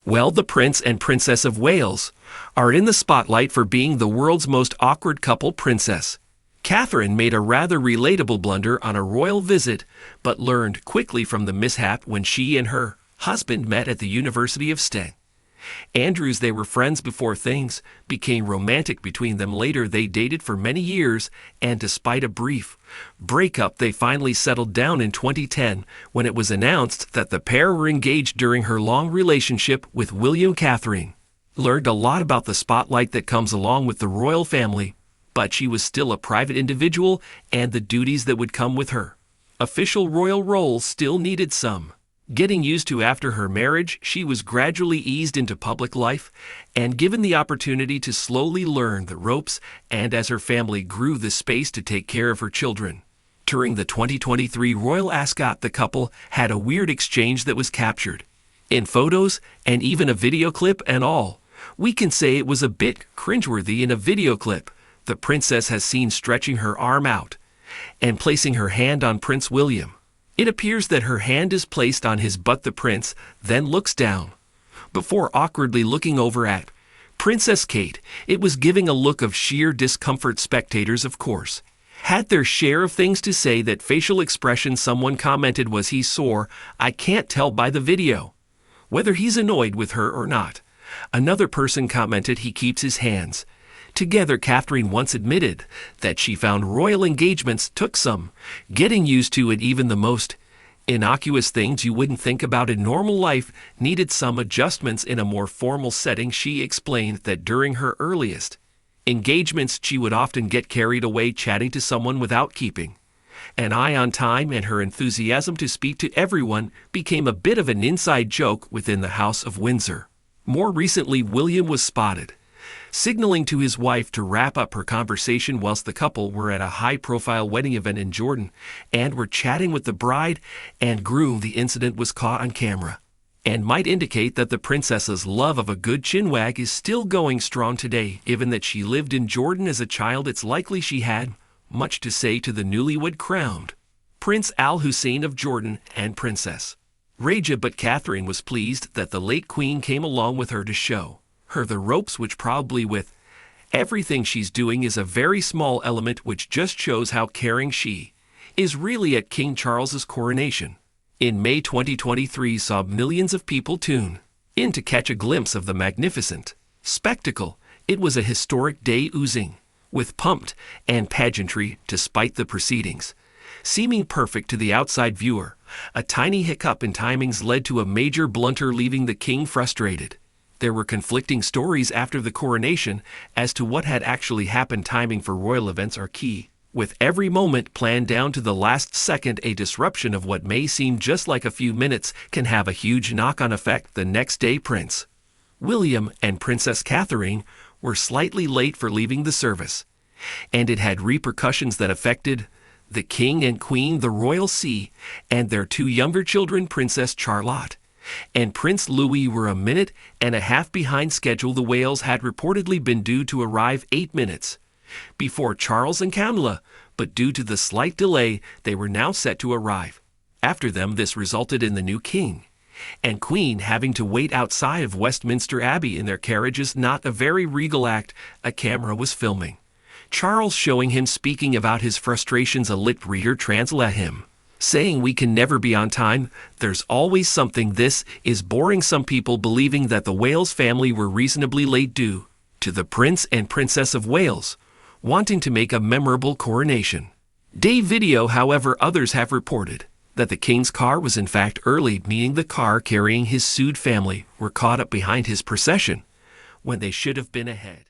Well, the Prince and Princess of Wales are in the spotlight for being the world's most awkward couple. Princess Catherine made a rather relatable blunder on a royal visit, but learned quickly from the mishap when she and her husband met at the University of St. Andrews. They were friends before things became romantic between them. Later, they dated for many years, and despite a brief breakup, they finally settled down in 2010 when it was announced that the pair were engaged. During her long relationship with William, Catherine learned a lot about the spotlight that comes along with the royal family, but she was still a private individual, and the duties that would come with her official royal role still needed some getting used to. After her marriage, she was gradually eased into public life and given the opportunity to slowly learn the ropes, and as her family grew the space to take care of her children. During the 2023 royal ascot, the couple had a weird exchange that was captured in photos and even a video clip, and all we can say it was a bit cringeworthy. In a video clip, the princess has seen stretching her arm out and placing her hand on Prince William. It appears that her hand is placed on his butt. The prince then looks down before awkwardly looking over at Princess Kate. It was giving a look of sheer discomfort. Spectators, of course, had their share of things to say. That facial expression, someone commented, was he sore? I can't tell by the video whether he's annoyed with her or not. Another person commented he keeps his hands together. Catherine once admitted that she found royal engagements took some getting used to, and even the most innocuous things you wouldn't think about in normal life needed some adjustments in a more formal setting. She explained that during her earliest engagements, she would often get carried away chatting to someone without keeping an eye on time, and her enthusiasm to speak to everyone became a bit of an inside joke within the House of Windsor. More recently, William was spotted signaling to his wife to wrap up her conversation whilst the couple were at a high-profile wedding event in Jordan and were chatting with the bride and groom. The incident was caught on camera and might indicate that the princess's love of a good chinwag is still going strong today. Given that she lived in Jordan as a child, it's likely she had much to say to the newlywed crowned Prince Al Hussein of Jordan and Princess Raja, but Catherine was pleased that the late queen came along with her to show her the ropes, which probably with everything she's doing is a very small element, which just shows how caring she is really at King Charles's coronation. In May 2023 saw millions of people tune in to catch a glimpse of the magnificent spectacle. It was a historic day oozing with pomp and pageantry. Despite the proceedings seeming perfect to the outside viewer, a tiny hiccup in timings led to a major blunder, leaving the king frustrated. There were conflicting stories after the coronation as to what had actually happened. Timing for royal events are key, with every moment planned down to the last second. A disruption of what may seem just like a few minutes can have a huge knock-on effect. The next day, Prince William and Princess Catherine were slightly late for leaving the service, and it had repercussions that affected the king and queen, the royal sea, and their two younger children. Princess Charlotte and Prince Louis were a minute and a half behind schedule. The Wales had reportedly been due to arrive 8 minutes before Charles and Camilla, but due to the slight delay, they were now set to arrive after them. This resulted in the new king and queen having to wait outside of Westminster Abbey in their carriages. Not a very regal act. A camera was filming Charles, showing him speaking about his frustrations. A lip reader translated him saying, "We can never be on time. There's always something. This is boring." Some people believing that the Wales family were reasonably late due to the Prince and Princess of Wales wanting to make a memorable coronation day video. However, others have reported that the king's car was in fact early, meaning the car carrying his sued family were caught up behind his procession when they should have been ahead.